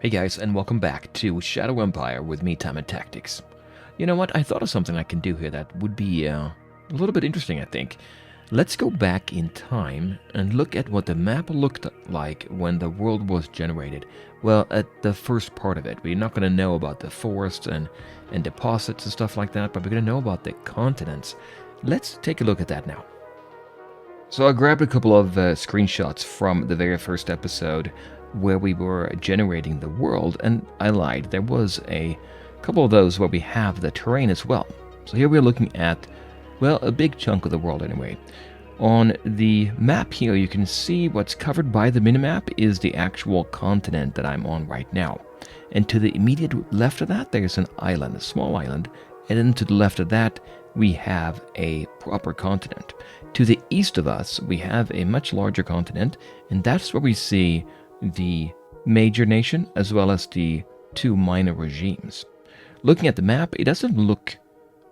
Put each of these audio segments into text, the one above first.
Hey guys, and welcome back to Shadow Empire with me, Time and Tactics. You know what, I thought of something I can do here that would be a little bit interesting, I think. Let's go back in time and look at what the map looked like when the world was generated. Well, at the first part of it. We're not going to know about the forests and deposits and stuff like that, but we're going to know about the continents. Let's take a look at that now. So I grabbed a couple of screenshots from the very first episode where we were generating the world, and I lied. There was a couple of those where we have the terrain as well. So here we're looking at, well, a big chunk of the world anyway. On the map here, you can see what's covered by the minimap is the actual continent that I'm on right now. And to the immediate left of that, there's an island, a small island. And then to the left of that, we have a proper continent. To the east of us, we have a much larger continent, and that's where we see the major nation as well as the two minor regimes. Looking at the map, it doesn't look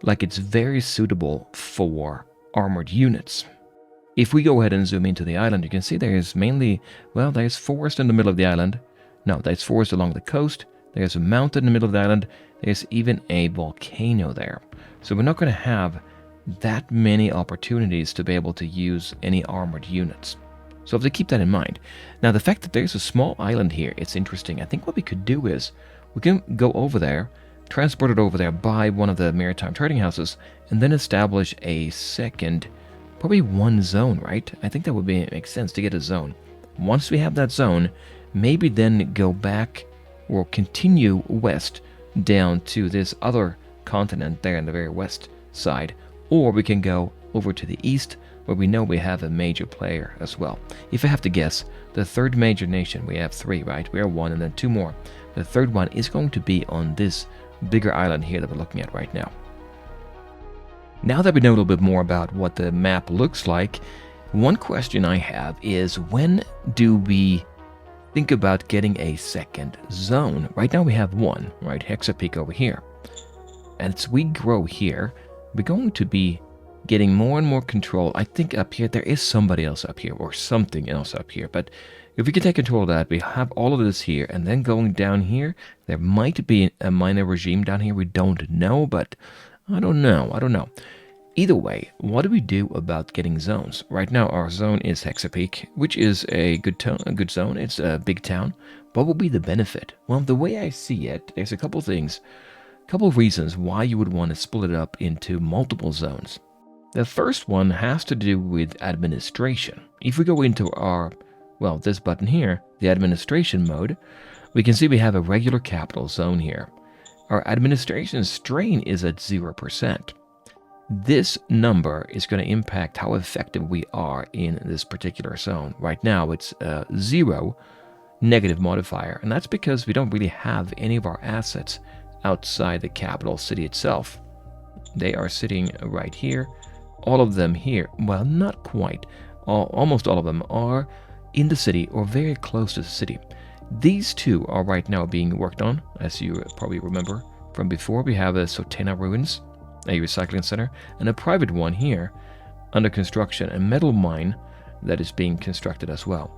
like it's very suitable for armored units. If we go ahead and zoom into the island, you can see there's mainly, well, there's forest in the middle of the island. No, there's forest along the coast. There's a mountain in the middle of the island. There's even a volcano there. So we're not going to have that many opportunities to be able to use any armored units. So have to keep that in mind. Now, the fact that there's a small island here, it's interesting. I think what we could do is we can go over there, transport it over there, buy one of the maritime trading houses, and then establish a second, probably one zone, right? I think that would make sense to get a zone. Once we have that zone, maybe then go back or continue west down to this other continent there on the very west side, or we can go over to the east where we know we have a major player as well. If I have to guess, the third major nation, we have three, right? We are one and then two more. The third one is going to be on this bigger island here that we're looking at right now. Now that we know a little bit more about what the map looks like, one question I have is, when do we think about getting a second zone? Right now we have one, right? Hexa Peak over here. And as we grow here, we're going to be getting more and more control. I think up here, there is somebody else up here or something else up here. But if we can take control of that, we have all of this here. And then going down here, there might be a minor regime down here. We don't know, but I don't know. Either way, what do we do about getting zones? Right now, our zone is Hexa Peak, which is a good zone. It's a big town. What will be the benefit? Well, the way I see it, there's a couple things, a couple of reasons why you would want to split it up into multiple zones. The first one has to do with administration. If we go into our, well, this button here, the administration mode, we can see we have a regular capital zone here. Our administration strain is at 0%. This number is going to impact how effective we are in this particular zone. Right now, it's 0 negative modifier, and that's because we don't really have any of our assets outside the capital city itself. They are sitting right here. All of them here, well, not quite. Almost all of them are in the city or very close to the city. These two are right now being worked on, as you probably remember from before. We have a Sotena Ruins, a recycling center, and a private one here under construction, a metal mine that is being constructed as well.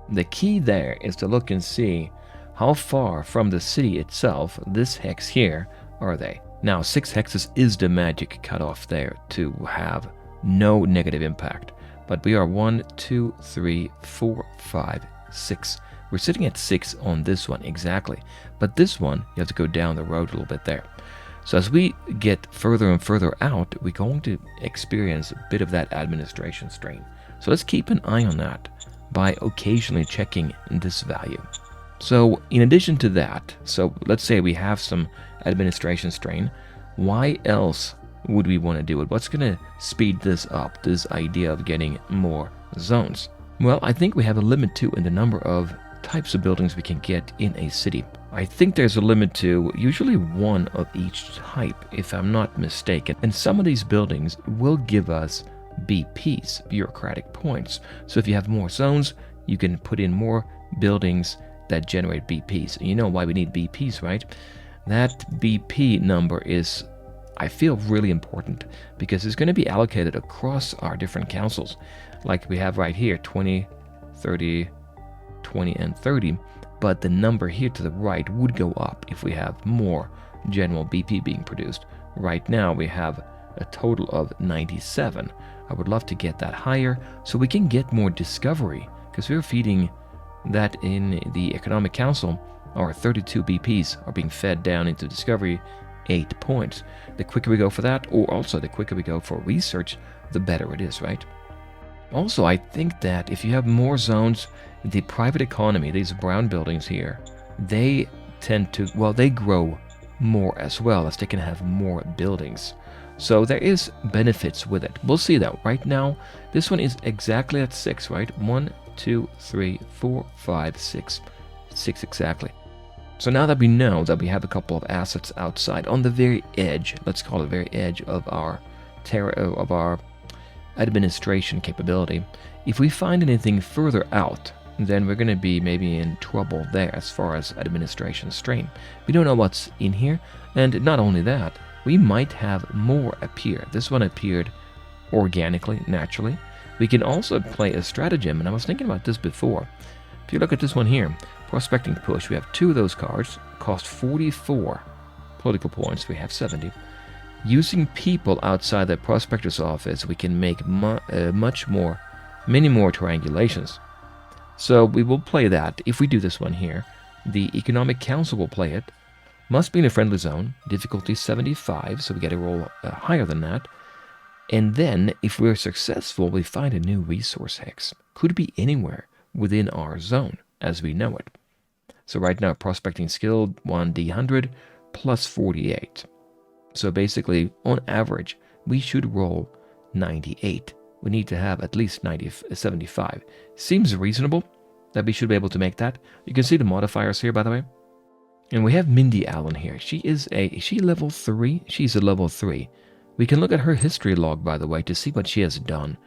The key there is to look and see how far from the city itself, this hex here, are they. Now, 6 hexes is the magic cutoff there to have no negative impact. But we are 1, 2, 3, 4, 5, 6. We're sitting at 6 on this one, exactly. But this one, you have to go down the road a little bit there. So as we get further and further out, we're going to experience a bit of that administration strain. So let's keep an eye on that by occasionally checking this value. So in addition to that, so let's say we have some administration strain, why else would we want to do it? What's going to speed this up, this idea of getting more zones? Well, I think we have a limit too in the number of types of buildings we can get in a city. I think there's a limit to usually one of each type, if I'm not mistaken. And some of these buildings will give us BPs, bureaucratic points. So if you have more zones, you can put in more buildings that generate BPs. And you know why we need BPs, right? That BP number is, I feel, really important because it's going to be allocated across our different councils. Like we have right here, 20, 30, 20, and 30. but the number here to the right would go up if we have more general BP being produced. Right now we have a total of 97. I would love to get that higher so we can get more discovery, because we're feeding that in the Economic Council. Our 32 BPs are being fed down into discovery 8 points. The quicker we go for that, or also the quicker we go for research, the better it is, right? Also, I think that if you have more zones, the private economy, these brown buildings here, they tend to, well, they grow more as well, as they can have more buildings. So there is benefits with it. We'll see that. Right now, this one is exactly at 6, right? 1, 2, 3, 4, 5, 6. 6 exactly. So now that we know that we have a couple of assets outside on the very edge, let's call it the very edge of our administration capability, if we find anything further out, then we're going to be maybe in trouble there as far as administration strain. We don't know what's in here, and not only that, we might have more appear. This one appeared organically, naturally. We can also play a stratagem, and I was thinking about this before. If you look at this one here, Prospecting Push, we have 2 of those cards, cost 44 political points, we have 70. Using people outside the prospector's office, we can make many more triangulations. So we will play that. If we do this one here, the Economic Council will play it. Must be in a friendly zone, difficulty 75, so we get a roll higher than that. And then, if we're successful, we find a new resource hex. Could be anywhere within our zone, as we know it. So right now, prospecting skill 1d100 plus 48. So basically, on average, we should roll 98. We need to have at least 75. Seems reasonable that we should be able to make that. You can see the modifiers here, by the way. And we have Mindy Allen here. Is she level 3? She's a level 3. We can look at her history log, by the way, to see what she has done.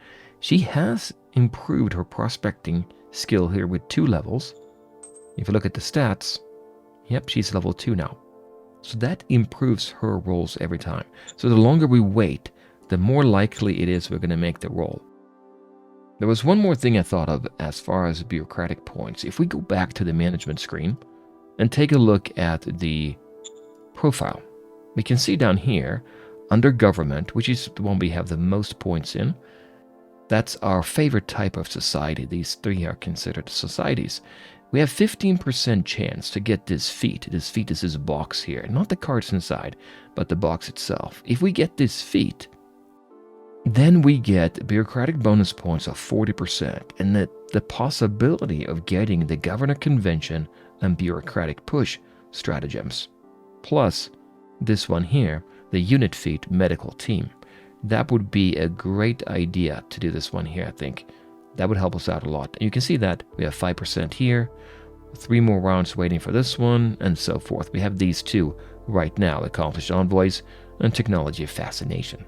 She has improved her prospecting skill here with 2 levels. If you look at the stats, yep, she's level 2 now. So that improves her rolls every time. So the longer we wait, the more likely it is we're going to make the roll. There was one more thing I thought of as far as bureaucratic points. If we go back to the management screen and take a look at the profile, we can see down here under government, which is the one we have the most points in. That's our favorite type of society. These 3 are considered societies. We have 15% chance to get this feat. This feat is this box here. Not the cards inside, but the box itself. If we get this feat, then we get bureaucratic bonus points of 40%. And the possibility of getting the governor convention and bureaucratic push stratagems. Plus, this one here, the unit feat medical team. That would be a great idea to do this one here, I think. That would help us out a lot. And you can see that we have 5% here, 3 more rounds waiting for this one, and so forth. We have these 2 right now, accomplished envoys and technology fascination.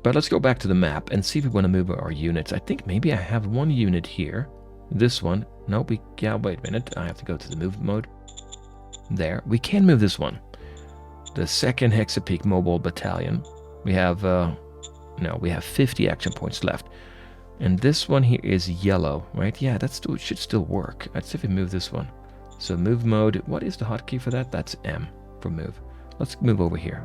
But let's go back to the map and see if we want to move our units. I think maybe I have 1 unit here. This one. Nope, yeah, wait a minute. I have to go to the move mode. There. We can move this one. The 2nd Hexa Peak Mobile Battalion. We have, we have 50 action points left. And this one here is yellow, right? Yeah, that should still work. Let's see if we move this one. So move mode, what is the hotkey for that? That's M for move. Let's move over here.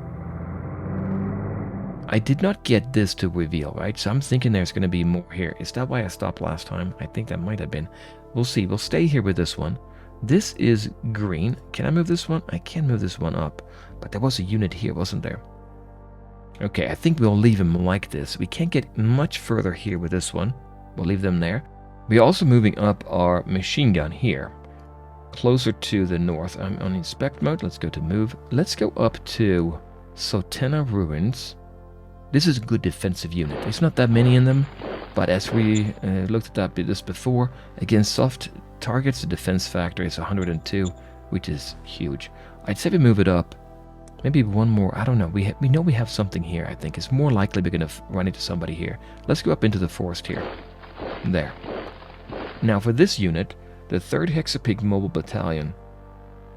I did not get this to reveal, right? So I'm thinking there's going to be more here. Is that why I stopped last time? I think that might have been. We'll see. We'll stay here with this one. This is green. Can I move this one? I can move this one up. But there was a unit here, wasn't there? Okay, I think we'll leave him like this. We can't get much further here with this one. We'll leave them there. We're also moving up our machine gun here, closer to the north. I'm on inspect mode. Let's go to move. Let's go up to Sotena Ruins. This is a good defensive unit. There's not that many in them, but as we looked at this before, against soft targets, the defense factor is 102, which is huge. I'd say we move it up. Maybe 1 more. I don't know. We know we have something here, I think. It's more likely we're going to run into somebody here. Let's go up into the forest here. There. Now for this unit, the 3rd Hexa Peak Mobile Battalion.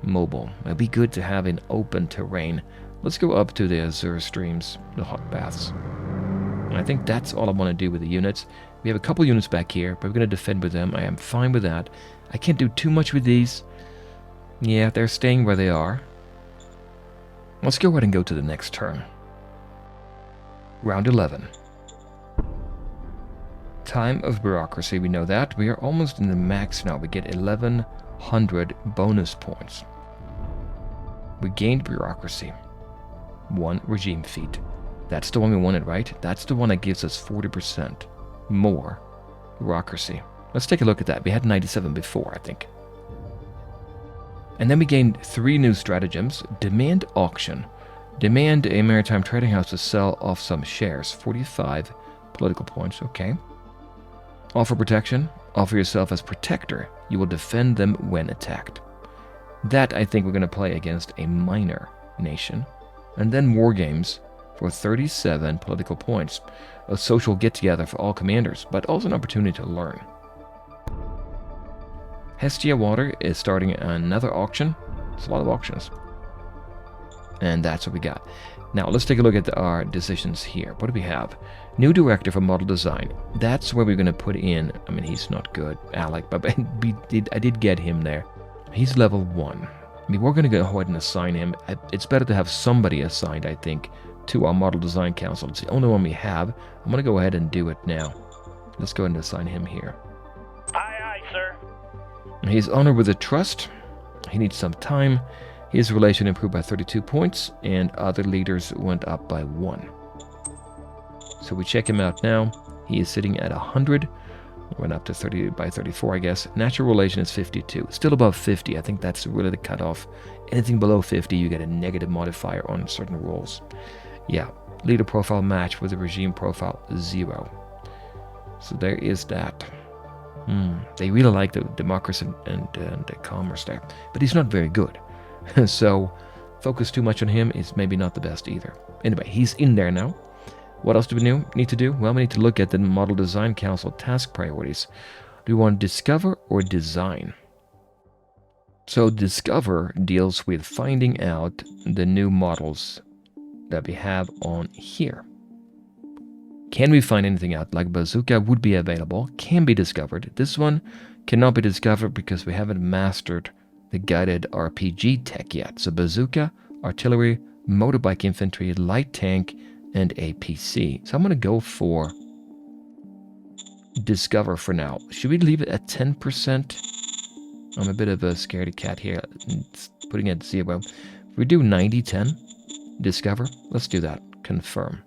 Mobile. It'd be good to have in open terrain. Let's go up to the Azure Streams, the hot baths. And I think that's all I want to do with the units. We have a couple units back here, but we're going to defend with them. I am fine with that. I can't do too much with these. Yeah, they're staying where they are. Let's go ahead and go to the next turn. Round 11. Time of Bureaucracy, we know that. We are almost in the max now. We get 1100 bonus points. We gained Bureaucracy. 1 regime feat. That's the one we wanted, right? That's the one that gives us 40% more Bureaucracy. Let's take a look at that. We had 97 before, I think. And then we gained 3 new stratagems. Demand auction. Demand a maritime trading house to sell off some shares. 45 political points, okay. Offer protection. Offer yourself as protector. You will defend them when attacked. That, I think, we're going to play against a minor nation. And then war games for 37 political points. A social get-together for all commanders, but also an opportunity to learn. Hestia Water is starting another auction. It's a lot of auctions. And that's what we got. Now, let's take a look at our decisions here. What do we have? New director for model design. That's where we're going to put in... I mean, he's not good, Alec, but I did get him there. He's level 1. I mean, we're going to go ahead and assign him. It's better to have somebody assigned, I think, to our model design council. It's the only one we have. I'm going to go ahead and do it now. Let's go ahead and assign him here. Aye, aye, sir. He's honored with a trust. He needs some time. His relation improved by 32 points, and other leaders went up by 1. So we check him out now. He is sitting at 100. Went up to 30 by 34, I guess. Natural relation is 52. Still above 50. I think that's really the cutoff. Anything below 50, you get a negative modifier on certain roles. Yeah, leader profile match with the regime profile 0. So there is that. They really like the democracy and the commerce there. But he's not very good. So focus too much on him is maybe not the best either. Anyway, he's in there now. What else do we need to do? Well, we need to look at the Model Design Council task priorities. Do we want to discover or design? So discover deals with finding out the new models that we have on here. Can we find anything out? Like bazooka would be available, can be discovered. This one cannot be discovered because we haven't mastered the guided RPG tech yet. So bazooka, artillery, motorbike infantry, light tank, and a PC. So I'm going to go for discover for now. Should we leave it at 10%? I'm a bit of a scaredy cat here, putting it at 0. If we do 90-10, discover, let's do that. Confirm.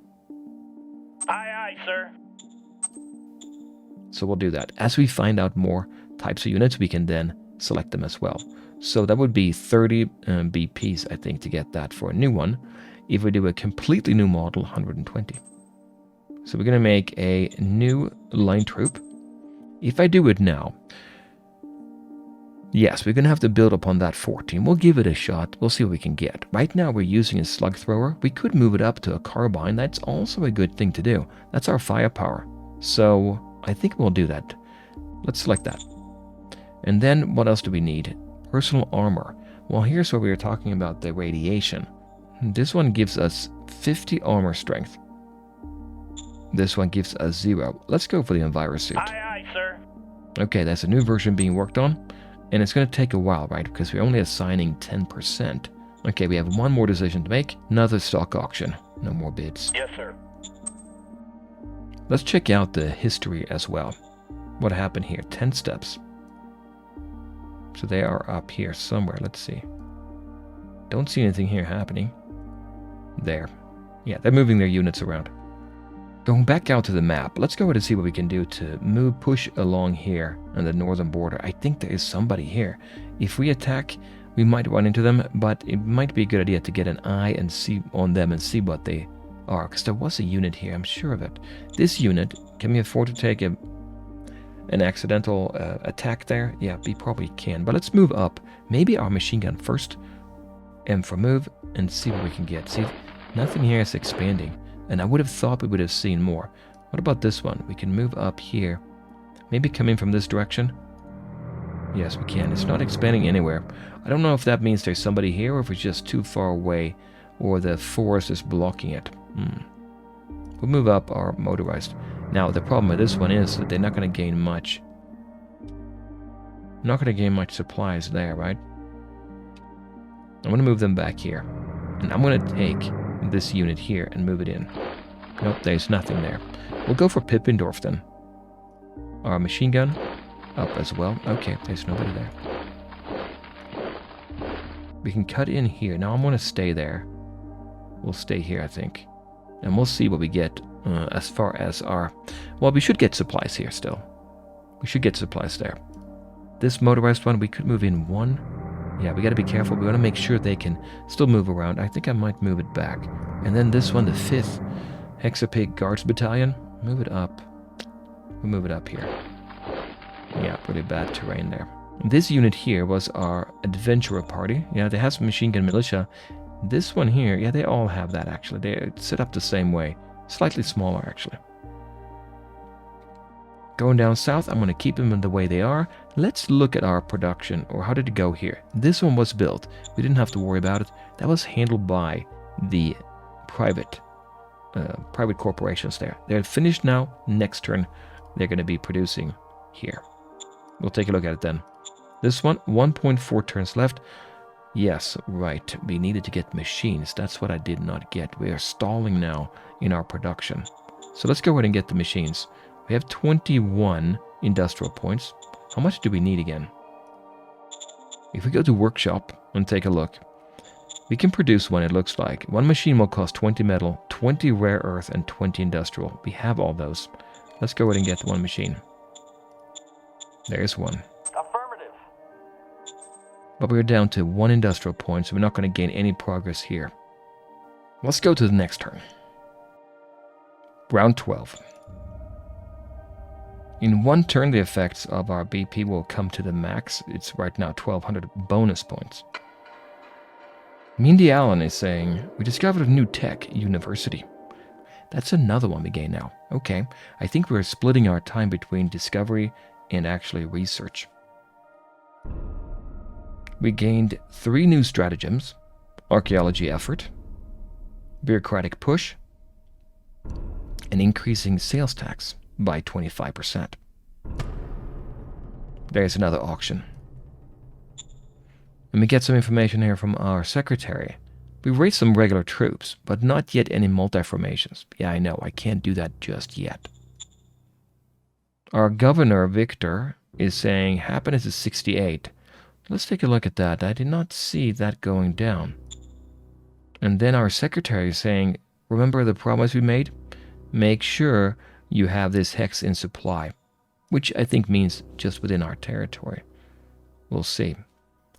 Aye, aye, sir. So we'll do that. As we find out more types of units, we can then select them as well. So that would be 30 BPs, I think, to get that for a new one. If we do a completely new model, 120. So we're going to make a new line troop. If I do it now, yes, we're going to have to build upon that 14. We'll give it a shot. We'll see what we can get. Right now, we're using a slug thrower. We could move it up to a carbine. That's also a good thing to do. That's our firepower. So I think we'll do that. Let's select that. And then what else do we need? Personal armor. Well, here's where we were talking about the radiation. This one gives us 50 armor strength. This one gives us 0. Let's go for the Enviro suit. Aye, aye, sir. Okay, that's a new version being worked on. And it's going to take a while, right? Because we're only assigning 10%. Okay, we have one more decision to make. Another stock auction. No more bids. Yes, sir. Let's check out the history as well. What happened here? 10 steps. So they are up here somewhere. Let's see. Don't see anything here happening. There. Yeah, they're moving their units around. Going back out to the map, let's go ahead and see what we can do to push along here on the northern border. I think there is somebody here. If we attack, we might run into them, but it might be a good idea to get an eye and see on them and see what they are. Because there was a unit here, I'm sure of it. This unit, can we afford to take an accidental attack there? Yeah, we probably can. But let's move up. Maybe our machine gun first. M for move and see what we can get. See, nothing here is expanding. And I would have thought we would have seen more. What about this one? We can move up here. Maybe come in from this direction? Yes, we can. It's not expanding anywhere. I don't know if that means there's somebody here or if it's just too far away or the forest is blocking it. We'll move up our motorized. Now, the problem with this one is that they're not going to gain much. Not going to gain much supplies there, right? I'm going to move them back here. And I'm going to take this unit here and move it in. Nope, there's nothing there. We'll go for Pippendorf then. Our machine gun up as well. Okay, there's nobody there. We can cut in here. Now I'm going to stay there. We'll stay here, I think. And we'll see what we get as far as our... Well, we should get supplies here still. We should get supplies there. This motorized one, we could move in one. Yeah, we got to be careful. We want to make sure they can still move around. I think I might move it back. And then this one, the 5th Hexa Peak Guards Battalion. Move it up. We'll move it up here. Yeah, pretty bad terrain there. This unit here was our adventurer party. Yeah, they have some machine gun militia. This one here, yeah, they all have that actually. They're set up the same way. Slightly smaller actually. Going down south, I'm going to keep them in the way they are. Let's look at our production, or how did it go here? This one was built. We didn't have to worry about it. That was handled by the private corporations there. They're finished now. Next turn, they're going to be producing here. We'll take a look at it then. This one, 1.4 turns left. Yes, right. We needed to get machines. That's what I did not get. We are stalling now in our production. So let's go ahead and get the machines. We have 21 industrial points. How much do we need again? If we go to workshop and take a look, we can produce one, it looks like. One machine will cost 20 metal, 20 rare earth, and 20 industrial. We have all those. Let's go ahead and get the one machine. There's one. Affirmative. But we're down to 1 industrial point, so we're not going to gain any progress here. Let's go to the next turn. Round 12. In one turn, the effects of our BP will come to the max. It's right now 1200 bonus points. Mindy Allen is saying, we discovered a new tech university. That's another one we gain now. Okay, I think we're splitting our time between discovery and actually research. We gained 3 new stratagems, archaeology effort, bureaucratic push, and increasing sales tax by 25%. There's another auction. And we get some information here from our secretary. We raised some regular troops, but not yet any multi-formations. Yeah, I know, I can't do that just yet. Our governor, Victor, is saying happiness is 68. Let's take a look at that. I did not see that going down. And then our secretary is saying, remember the promise we made? Make sure you have this hex in supply, which I think means just within our territory. We'll see.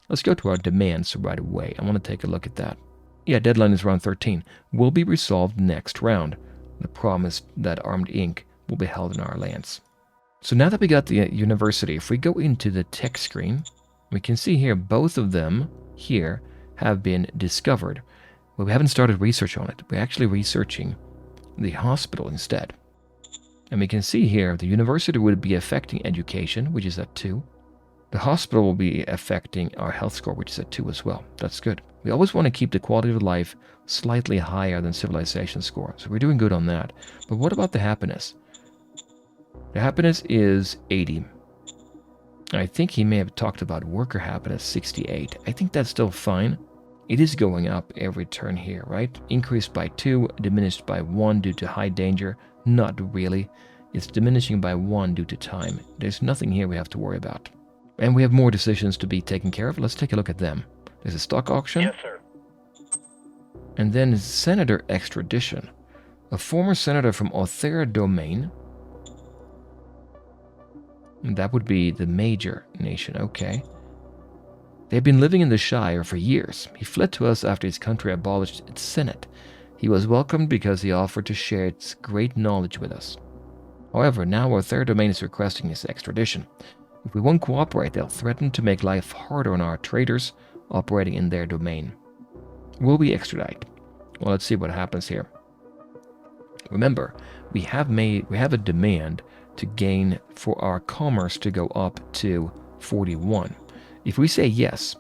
Let's go to our demands right away. I want to take a look at that. Yeah, deadline is round 13. Will be resolved next round. The promise that Armed Inc. will be held in our lands. So now that we got the university, if we go into the tech screen, we can see here both of them here have been discovered. But we haven't started research on it. We're actually researching the hospital instead. And we can see here the university would be affecting education, which is at 2. The hospital will be affecting our health score, which is at 2 as well. That's good. We always want to keep the quality of life slightly higher than civilization score. So we're doing good on that. But what about the happiness? The happiness is 80. I think he may have talked about worker happiness 68. I think that's still fine. It is going up every turn here, right? Increased by 2, diminished by 1 due to high danger. Not really. It's diminishing by 1 due to time. There's nothing here we have to worry about. And we have more decisions to be taken care of. Let's take a look at them. There's a stock auction. Yes, sir. And then senator extradition. A former senator from Othera domain. And that would be the major nation. Okay. They've been living in the Shire for years. He fled to us after his country abolished its senate. He was welcomed because he offered to share its great knowledge with us. However, now our third domain is requesting his extradition. If we won't cooperate, they'll threaten to make life harder on our traders operating in their domain. Will we extradite? Well, let's see what happens here. Remember, we have a demand to gain for our commerce to go up to 41. If we say yes,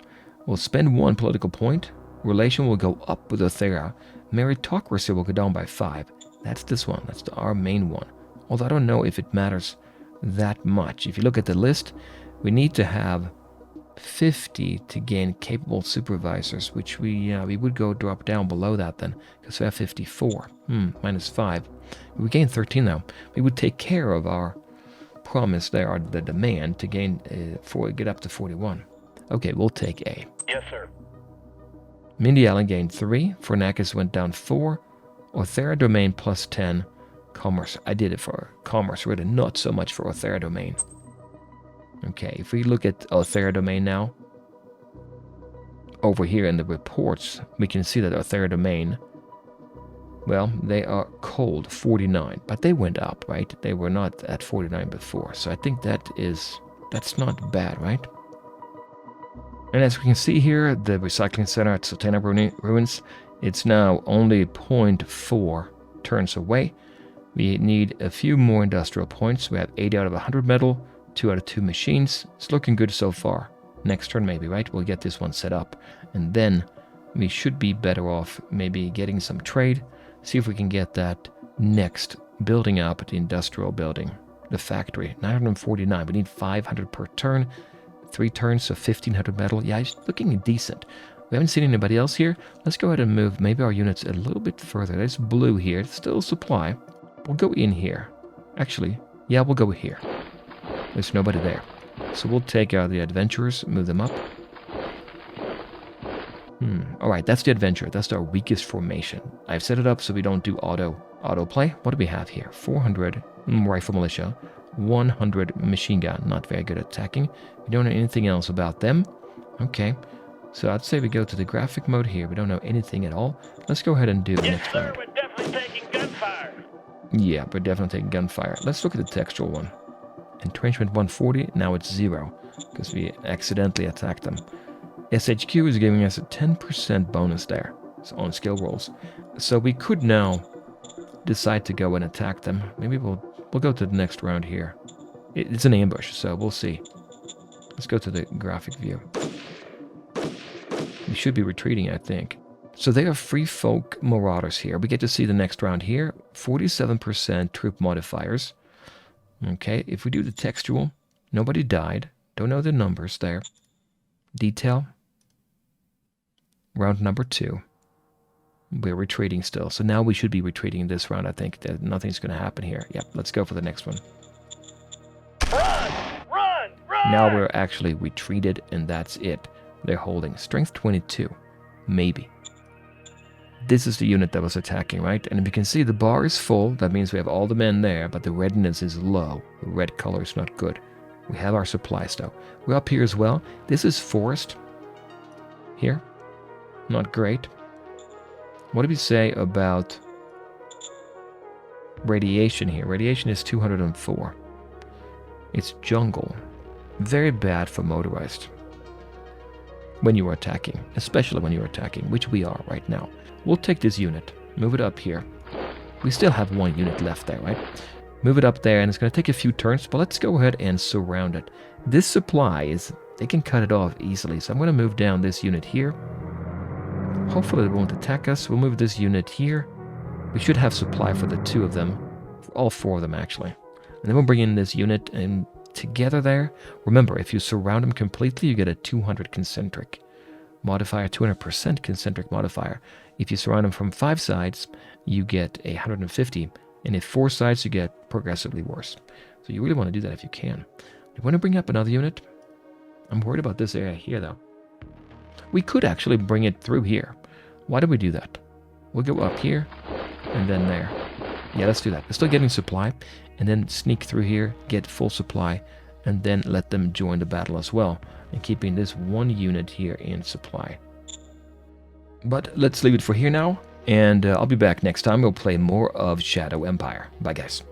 we'll spend 1 political point, relation will go up with Othera, meritocracy will go down by 5. That's this one. That's our main one. Although I don't know if it matters that much. If you look at the list, we need to have 50 to gain capable supervisors, which we would go drop down below that then, because we have 54. Minus 5. We gain 13 though. We would take care of our promise there, or the demand, to gain get up to 41. Okay, we'll take A. Yes, sir. Mindy Allen gained 3. Fornakis went down 4. Othera Domain plus 10. Commerce. I did it for commerce, really, not so much for Othera Domain. Okay, if we look at Othera Domain now, over here in the reports, we can see that Othera Domain, well, they are cold, 49, but they went up, right? They were not at 49 before, so I think that's not bad, right? And as we can see here, the recycling center at Sotena Ruins, it's now only 0.4 turns away. We need a few more industrial points. We have 80 out of 100 metal, 2 out of 2 machines. It's looking good so far. Next turn maybe, right? We'll get this one set up. And then we should be better off maybe getting some trade. See if we can get that next building up at the industrial building. The factory, 949. We need 500 per turn. 3 turns, so 1500 metal. Yeah, it's looking decent. We haven't seen anybody else here. Let's go ahead and move maybe our units a little bit further. There's blue here. It's still supply. We'll go in here. Actually, yeah, we'll go here. There's nobody there. So we'll take out the adventurers, move them up. Alright, that's the adventurer. That's our weakest formation. I've set it up so we don't do auto play. What do we have here? 400 rifle militia, 100 machine gun. Not very good at attacking. We don't know anything else about them. Okay. So I'd say we go to the graphic mode here. We don't know anything at all. Let's go ahead and do the Yes, next sir. round. We're definitely taking gunfire. Yeah, we're definitely taking gunfire. Let's look at the textual one. Entrenchment 140, now it's 0, because we accidentally attacked them. SHQ is giving us a 10% bonus there, so on skill rolls. So we could now decide to go and attack them. Maybe we'll go to the next round here. It's an ambush, so we'll see. Let's go to the graphic view. We should be retreating, I think. So they are free folk marauders here. We get to see the next round here. 47% troop modifiers. Okay, if we do the textual, nobody died. Don't know the numbers there. Detail. Round number 2. We're retreating still. So now we should be retreating this round, I think. That nothing's going to happen here. Yep, let's go for the next one. Run! Run! Run! Now we're actually retreated, and that's it. They're holding. Strength 22. Maybe. This is the unit that was attacking, right? And if you can see, the bar is full. That means we have all the men there, but the redness is low. The red color is not good. We have our supplies, though. We're up here as well. This is forest. Here. Not great. What do we say about radiation here? Radiation is 204. It's jungle. Very bad for motorized. When you are attacking. Especially when you are attacking, which we are right now. We'll take this unit. Move it up here. We still have 1 unit left there, right? Move it up there, and it's going to take a few turns, but let's go ahead and surround it. This supply is... They can cut it off easily, so I'm going to move down this unit here. Hopefully they won't attack us. We'll move this unit here. We should have supply for the 2 of them. For all 4 of them, actually. And then we'll bring in this unit and together there. Remember, if you surround them completely, you get a 200 concentric modifier, 200% concentric modifier. If you surround them from 5 sides, you get a 150. And if 4 sides, you get progressively worse. So you really want to do that if you can. You want to bring up another unit? I'm worried about this area here, though. We could actually bring it through here. Why do we do that? We'll go up here, and then there. Yeah, let's do that. We're still getting supply, and then sneak through here, get full supply, and then let them join the battle as well, and keeping this 1 unit here in supply. But let's leave it for here now, and I'll be back next time. We'll play more of Shadow Empire. Bye, guys.